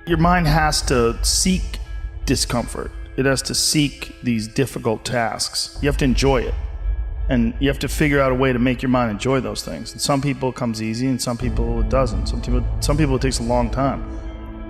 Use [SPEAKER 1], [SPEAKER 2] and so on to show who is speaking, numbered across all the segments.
[SPEAKER 1] Your mind has to seek discomfort. It has to seek these difficult tasks. You have to enjoy it. And you have to figure out a way to make your mind enjoy those things. And some people it comes easy and some people it doesn't. Some people it takes a long time.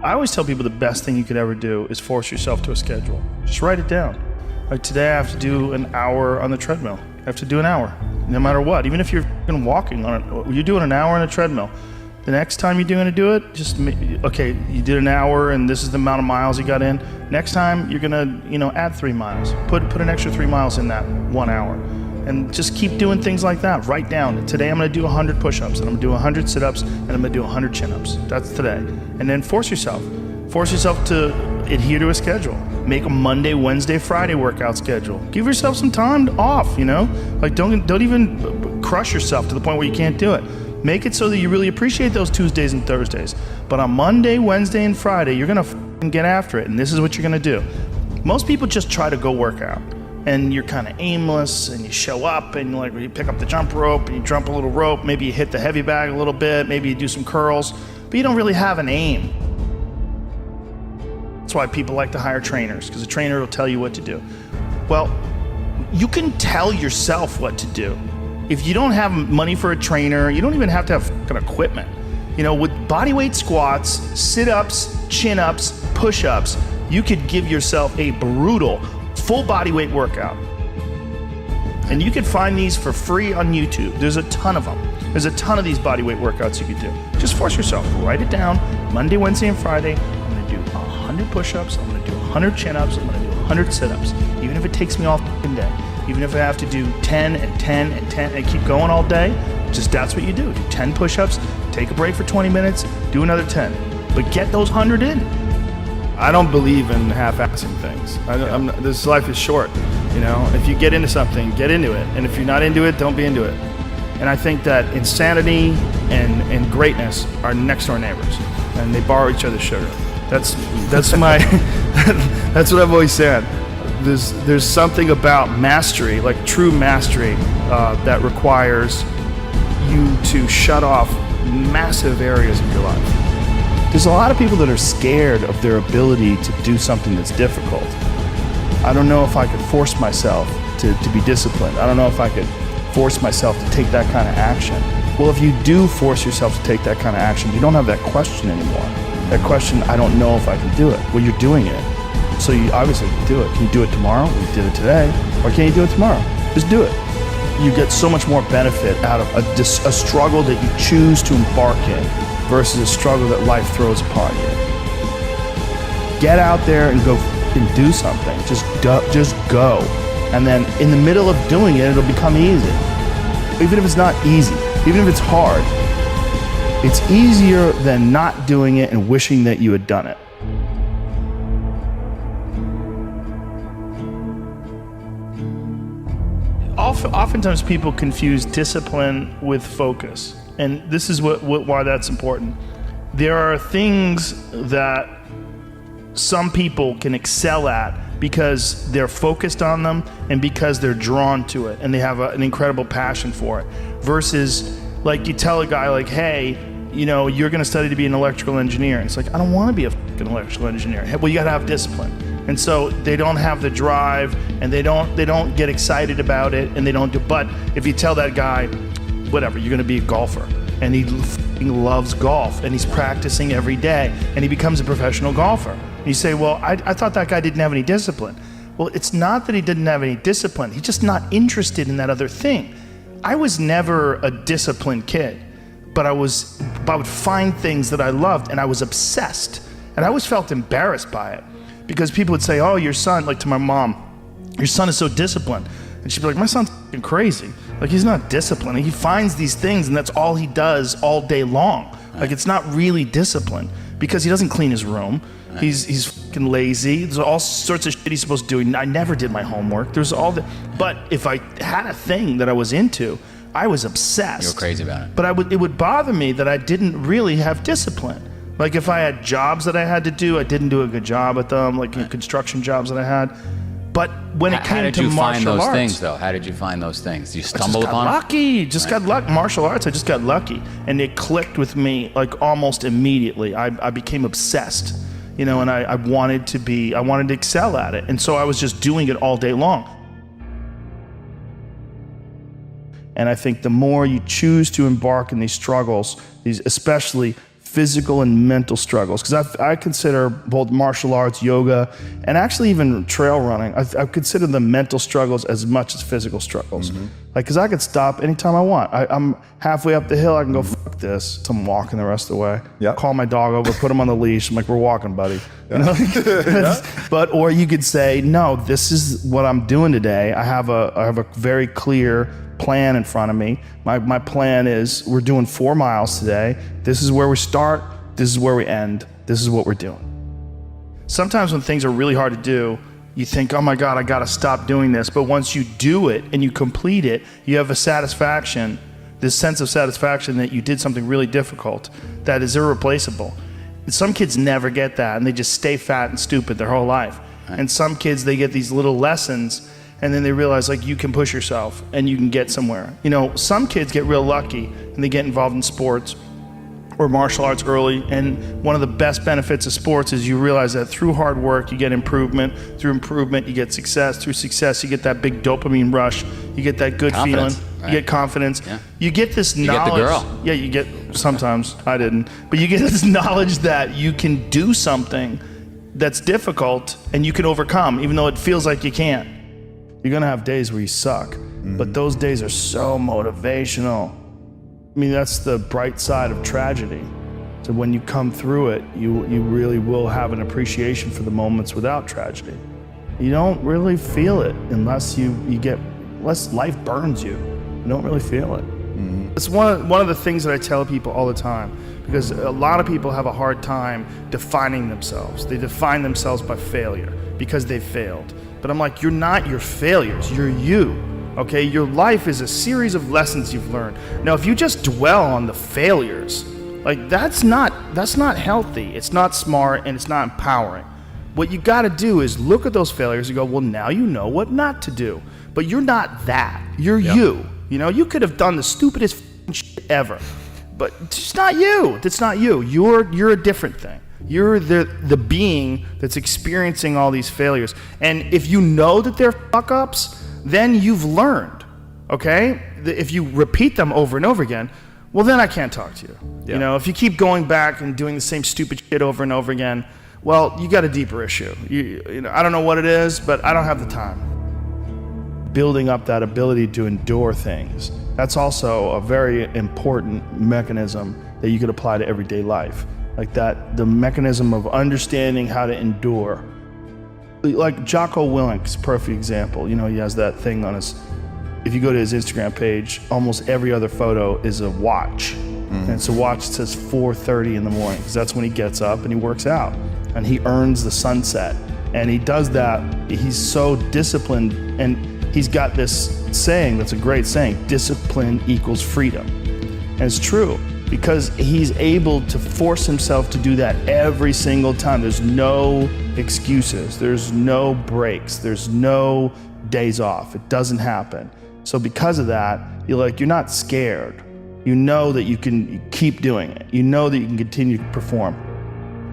[SPEAKER 1] I always tell people the best thing you could ever do is force yourself to a schedule. Just write it down. Like today I have to do an hour on the treadmill. I have to do an hour, no matter what. Even if you're walking on it, you're doing an hour on a treadmill. The next time you're going to do it, okay, you did an hour and this is the amount of miles you got in. Next time you're going to, add 3 miles. Put an extra 3 miles in that 1 hour. And just keep doing things like that. Write down, today I'm going to do 100 push-ups, and I'm going to do 100 sit-ups, and I'm going to do 100 chin-ups. That's today. And then force yourself. Force yourself to adhere to a schedule. Make a Monday, Wednesday, Friday workout schedule. Give yourself some time off, Like don't even crush yourself to the point where you can't do it. Make it so that you really appreciate those Tuesdays and Thursdays. But on Monday, Wednesday, and Friday, you're going to get after it, and this is what you're going to do. Most people just try to go work out. And you're kind of aimless, and you show up, and you pick up the jump rope, and you jump a little rope, maybe you hit the heavy bag a little bit, maybe you do some curls, but you don't really have an aim. That's why people like to hire trainers, because a trainer will tell you what to do. Well, you can tell yourself what to do. If you don't have money for a trainer, you don't even have to have fucking equipment. With bodyweight squats, sit-ups, chin-ups, push-ups, you could give yourself a brutal full body weight workout. And you can find these for free on YouTube. There's a ton of them. There's a ton of these body weight workouts you could do. Just force yourself. Write it down. Monday, Wednesday, and Friday, I'm going to do 100 push-ups. I'm going to do 100 chin-ups. I'm going to do 100 sit-ups. Even if it takes me all fucking day. Even if I have to do 10 and 10 and 10 and keep going all day, just that's what you do. Do 10 push-ups, take a break for 20 minutes, do another 10. But get those 100 in. I don't believe in half-assing things. This life is short, If you get into something, get into it. And if you're not into it, don't be into it. And I think that insanity and greatness are next-door neighbors, and they borrow each other's sugar. That's my that's what I've always said. There's something about mastery, like true mastery, that requires you to shut off massive areas of your life. There's a lot of people that are scared of their ability to do something that's difficult. I don't know if I could force myself to be disciplined. I don't know if I could force myself to take that kind of action. Well, if you do force yourself to take that kind of action, you don't have that question anymore. That question, I don't know if I can do it. Well, you're doing it. So you obviously can do it. Can you do it tomorrow? You did it today. Or can you do it tomorrow? Just do it. You get so much more benefit out of a struggle that you choose to embark in versus a struggle that life throws upon you. Get out there and go and do something. Just go. And then in the middle of doing it, it'll become easy. Even if it's not easy, even if it's hard, it's easier than not doing it and wishing that you had done it. Oftentimes people confuse discipline with focus. And this is why that's important. There are things that some people can excel at because they're focused on them and because they're drawn to it and they have an incredible passion for it. Versus, like, you tell a guy, like, hey, you're going to study to be an electrical engineer. And it's like, I don't want to be a fucking electrical engineer. Well, you got to have discipline. And so they don't have the drive, and they don't get excited about it, and they don't do. But if you tell that guy, whatever, you're going to be a golfer, and he loves golf, and he's practicing every day, and he becomes a professional golfer. And you say, well, I thought that guy didn't have any discipline. Well, it's not that he didn't have any discipline. He's just not interested in that other thing. I was never a disciplined kid, but I would find things that I loved, and I was obsessed, and I always felt embarrassed by it. Because people would say, oh, your son, like to my mom, your son is so disciplined. And she'd be like, my son's f***ing crazy. Like, he's not disciplined. He finds these things and that's all he does all day long. Like, it's not really discipline because he doesn't clean his room. He's f***ing lazy. There's all sorts of shit he's supposed to do. I never did my homework. But if I had a thing that I was into, I was obsessed.
[SPEAKER 2] You were crazy about it.
[SPEAKER 1] But it would bother me that I didn't really have discipline. Like, if I had jobs that I had to do, I didn't do a good job at them, like construction jobs that I had. But when it came to martial arts...
[SPEAKER 2] How did you find those things, though? How did you find those things? Did you stumble upon them?
[SPEAKER 1] Just got lucky. Martial arts, I just got lucky. And it clicked with me, like, almost immediately. I became obsessed. you know, and I wanted to excel at it. And so I was just doing it all day long. And I think the more you choose to embark in these struggles, these especially physical and mental struggles, because I consider both martial arts, yoga, and actually even trail running, I consider the mental struggles as much as physical struggles. Like, because I could stop anytime I want. I'm halfway up the hill, I can go, fuck this. So I'm walking the rest of the way.
[SPEAKER 3] Yep.
[SPEAKER 1] Call my dog over, put him on the leash. I'm like, we're walking, buddy. You know? Or you could say, no, this is what I'm doing today. I have a very clear plan in front of me. My plan is we're doing 4 miles today. This is where we start. This is where we end. This is what we're doing. Sometimes when things are really hard to do, you think, oh my God, I gotta stop doing this. But once you do it and you complete it, you have a satisfaction, this sense of satisfaction that you did something really difficult that is irreplaceable. Some kids never get that, and they just stay fat and stupid their whole life. Right. And some kids, they get these little lessons, and then they realize, like, you can push yourself and you can get somewhere. You know, some kids get real lucky and they get involved in sports or martial arts early, and one of the best benefits of sports is you realize that through hard work you get improvement, through improvement you get success, through success you get that big dopamine rush, you get that good
[SPEAKER 2] confidence,
[SPEAKER 1] feeling,
[SPEAKER 2] right?
[SPEAKER 1] You get confidence,
[SPEAKER 2] yeah.
[SPEAKER 1] You get this knowledge.
[SPEAKER 2] You get the girl.
[SPEAKER 1] Yeah, you get, sometimes, I didn't, but you get this knowledge that you can do something that's difficult and you can overcome, even though it feels like you can't. You're gonna have days where you suck, but those days are so motivational. I mean, that's the bright side of tragedy. So when you come through it, you really will have an appreciation for the moments without tragedy. You don't really feel it unless unless life burns you. You don't really feel it. It's one of the things that I tell people all the time, because a lot of people have a hard time defining themselves. They define themselves by failure because they failed. But I'm like, you're not your failures, you're you. Okay, your life is a series of lessons you've learned. Now, if you just dwell on the failures, like that's not healthy. It's not smart and it's not empowering. What you got to do is look at those failures and go, well, now you know what not to do. But you're not that. You're you. You know, you could have done the stupidest shit ever, but it's not you. That's not you. You're a different thing. You're the being that's experiencing all these failures. And if you know that they're fuck-ups, then you've learned, okay? If you repeat them over and over again, well, then I can't talk to you. Yeah. You know, if you keep going back and doing the same stupid shit over and over again, well, you got a deeper issue. You know, I don't know what it is, but I don't have the time. Building up that ability to endure things, that's also a very important mechanism that you could apply to everyday life. Like that, the mechanism of understanding how to endure. Like Jocko Willink's perfect example. You know, he has that thing on his, if you go to his Instagram page, almost every other photo is a watch. And it's a watch that says 4:30 in the morning, because that's when he gets up and he works out. And he earns the sunset. And he does that, he's so disciplined, and he's got this saying that's a great saying, discipline equals freedom. And it's true, because he's able to force himself to do that every single time. There's no excuses, there's no breaks, there's no days off. It doesn't happen. So because of that, you're not scared. You know that you can keep doing it. You know that you can continue to perform.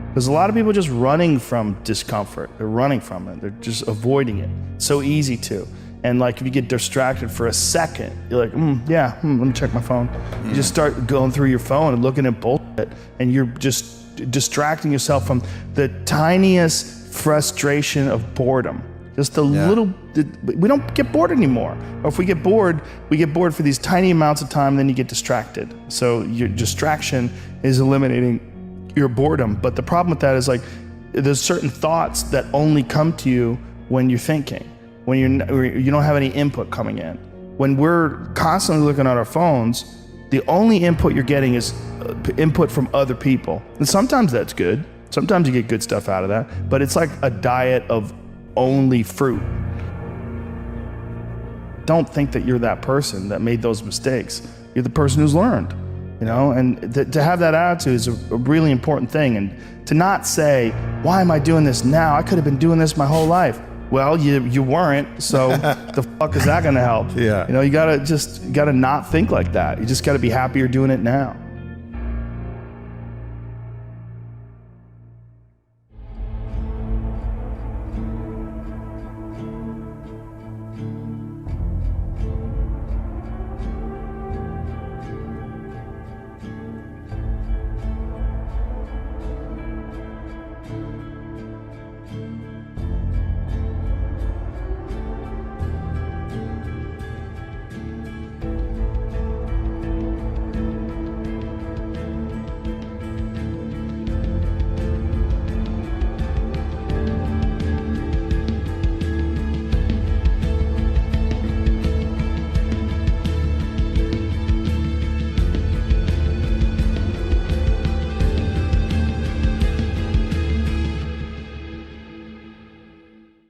[SPEAKER 1] Because a lot of people are just running from discomfort. They're running from it. They're just avoiding it. It's so easy to. And like if you get distracted for a second, you're like, let me check my phone. You just start going through your phone and looking at bullshit, and you're just distracting yourself from the tiniest frustration of boredom. Just a little, we don't get bored anymore. Or if we get bored for these tiny amounts of time, and then you get distracted. So your distraction is eliminating your boredom. But the problem with that is, like, there's certain thoughts that only come to you when you're thinking. When you don't have any input coming in. When we're constantly looking at our phones, the only input you're getting is input from other people. And sometimes that's good. Sometimes you get good stuff out of that, but it's like a diet of only fruit. Don't think that you're that person that made those mistakes. You're the person who's learned, you know, and to have that attitude is a really important thing. And to not say, why am I doing this now? I could have been doing this my whole life. Well, you weren't, so the fuck is that gonna help? Yeah. You know, you gotta not think like that. You just gotta be happy you're doing it now.